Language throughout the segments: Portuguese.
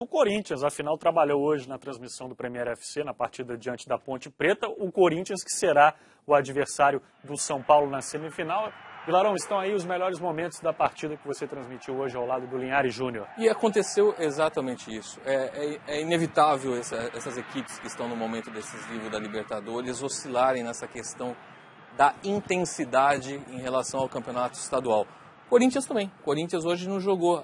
O Corinthians, afinal, trabalhou hoje na transmissão do Premier FC, na partida diante da Ponte Preta. O Corinthians, que será o adversário do São Paulo na semifinal. Vilarão, estão aí os melhores momentos da partida que você transmitiu hoje ao lado do Linhares Júnior. E aconteceu exatamente isso. É inevitável essas equipes que estão no momento decisivo da Libertadores oscilarem nessa questão da intensidade em relação ao campeonato estadual. Corinthians também. Corinthians hoje não jogou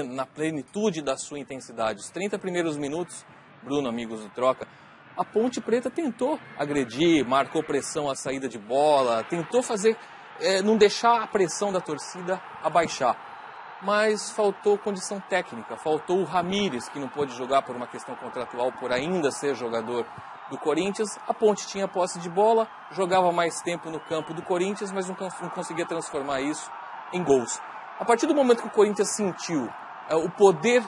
na plenitude da sua intensidade. Os 30 primeiros minutos, Bruno, amigos do Troca, a Ponte Preta tentou agredir, marcou pressão à saída de bola, tentou fazer, não deixar a pressão da torcida abaixar. Mas faltou condição técnica, faltou o Ramírez, que não pôde jogar por uma questão contratual, por ainda ser jogador do Corinthians. A Ponte tinha posse de bola, jogava mais tempo no campo do Corinthians, mas não conseguia transformar isso em gols. A partir do momento que o Corinthians sentiu o poder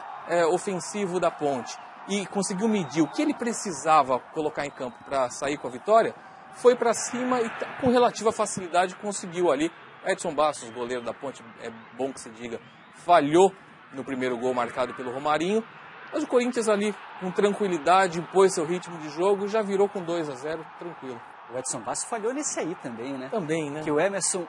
ofensivo da Ponte e conseguiu medir o que ele precisava colocar em campo para sair com a vitória, foi para cima e com relativa facilidade conseguiu ali. Edson Bastos, goleiro da Ponte, é bom que se diga, falhou no primeiro gol marcado pelo Romarinho, mas o Corinthians ali com tranquilidade impôs seu ritmo de jogo e já virou com 2-0 tranquilo. O Edson Bastos falhou nesse aí também, né? Também, né? Que o Emerson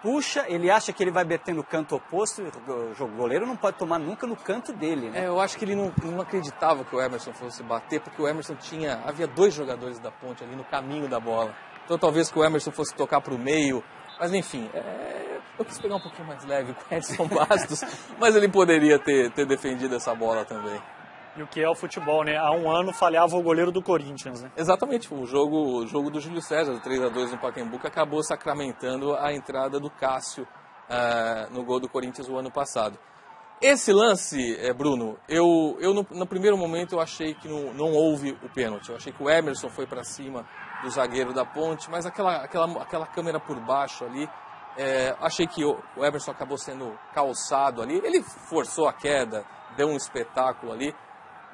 puxa, ele acha que ele vai bater no canto oposto, o goleiro não pode tomar nunca no canto dele, né? Eu acho que ele não acreditava que o Emerson fosse bater, porque o Emerson havia dois jogadores da Ponte ali no caminho da bola. Então talvez que o Emerson fosse tocar para o meio, mas enfim, eu quis pegar um pouquinho mais leve com o Edson Bastos, mas ele poderia ter defendido essa bola também. E o que é o futebol, né? Há um ano falhava o goleiro do Corinthians, né? Exatamente, o jogo do Júlio César, 3-2 no Pacaembu, que acabou sacramentando a entrada do Cássio no gol do Corinthians o ano passado. Esse lance, Bruno, no primeiro momento eu achei que não houve o pênalti. Eu achei que o Emerson foi para cima do zagueiro da Ponte, mas aquela câmera por baixo ali, achei que o Emerson acabou sendo calçado ali. Ele forçou a queda, deu um espetáculo ali,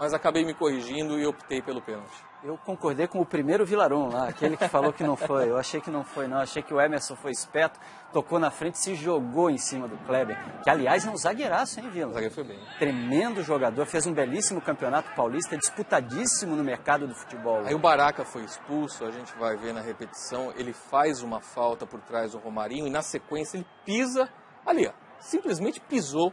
mas acabei me corrigindo e optei pelo pênalti. Eu concordei com o primeiro Vilarão lá, aquele que falou que não foi. Eu achei que não foi, não. Achei que o Emerson foi esperto, tocou na frente e se jogou em cima do Kleber, que aliás é um zagueiraço, hein, Vila? O zagueiro foi bem. Tremendo jogador, fez um belíssimo campeonato paulista, disputadíssimo no mercado do futebol. Aí o Baraca foi expulso, a gente vai ver na repetição, ele faz uma falta por trás do Romarinho e na sequência ele pisa ali, ó, simplesmente pisou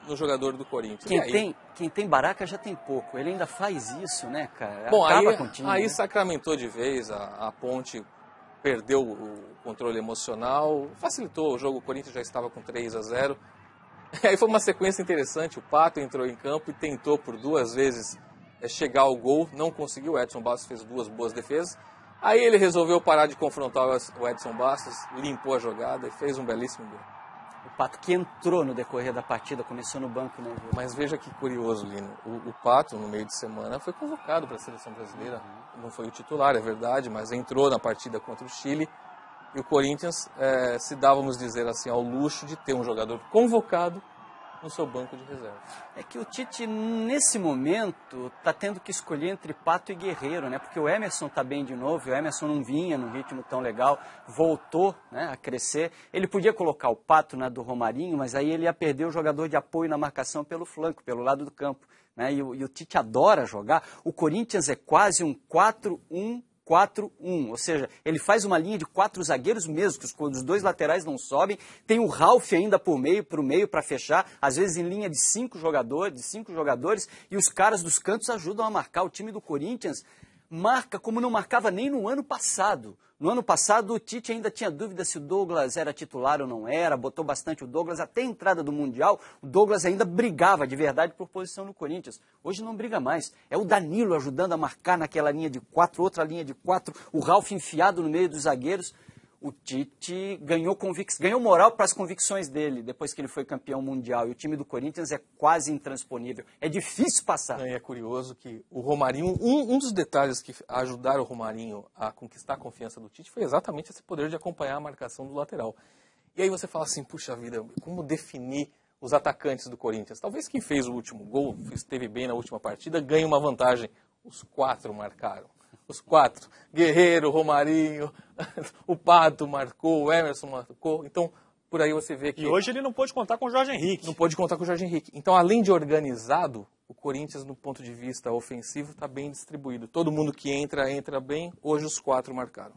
no jogador do Corinthians. Quem tem Baraca já tem pouco. Ele ainda faz isso, né, cara? Bom, acaba com o time, aí né? sacramentou de vez, a Ponte perdeu o controle emocional, facilitou o jogo, o Corinthians já estava com 3-0. Aí foi uma sequência interessante, o Pato entrou em campo e tentou por duas vezes chegar ao gol, não conseguiu, o Edson Bastos fez duas boas defesas. Aí ele resolveu parar de confrontar o Edson Bastos, limpou a jogada e fez um belíssimo gol. O Pato que entrou no decorrer da partida, começou no banco, né? Mas veja que curioso, Lino. O Pato, no meio de semana, foi convocado para a seleção brasileira. Não foi o titular, é verdade, mas entrou na partida contra o Chile. E o Corinthians se dá, vamos dizer assim, ao luxo de ter um jogador convocado no seu banco de reserva. É que o Tite, nesse momento, está tendo que escolher entre Pato e Guerreiro, né? Porque o Emerson está bem de novo, o Emerson não vinha num ritmo tão legal, voltou, né, a crescer. Ele podia colocar o Pato na do Romarinho, mas aí ele ia perder o jogador de apoio na marcação pelo flanco, pelo lado do campo, né? E o Tite adora jogar. O Corinthians é quase um 4-1-4-1, ou seja, ele faz uma linha de 4 zagueiros mesmo, que os dois laterais não sobem, tem o Ralf ainda pro meio para fechar, às vezes em linha de 5 jogadores, e os caras dos cantos ajudam a marcar. O time do Corinthians marca como não marcava nem no ano passado. No ano passado o Tite ainda tinha dúvida se o Douglas era titular ou não era, botou bastante o Douglas, até a entrada do Mundial, o Douglas ainda brigava de verdade por posição no Corinthians. Hoje não briga mais, é o Danilo ajudando a marcar naquela linha de 4, outra linha de 4, o Ralf enfiado no meio dos zagueiros. O Tite ganhou moral para as convicções dele, depois que ele foi campeão mundial. E o time do Corinthians é quase intransponível. É difícil passar. E é curioso que o Romarinho, um dos detalhes que ajudaram o Romarinho a conquistar a confiança do Tite foi exatamente esse poder de acompanhar a marcação do lateral. E aí você fala assim, puxa vida, como definir os atacantes do Corinthians? Talvez quem fez o último gol, esteve bem na última partida, ganhe uma vantagem. Os 4 marcaram. Os 4, Guerreiro, Romarinho, o Pato marcou, o Emerson marcou. Então, por aí você vê que... E hoje ele não pôde contar com o Jorge Henrique. Não pôde contar com o Jorge Henrique. Então, além de organizado, o Corinthians, no ponto de vista ofensivo, está bem distribuído. Todo mundo que entra bem. Hoje os 4 marcaram.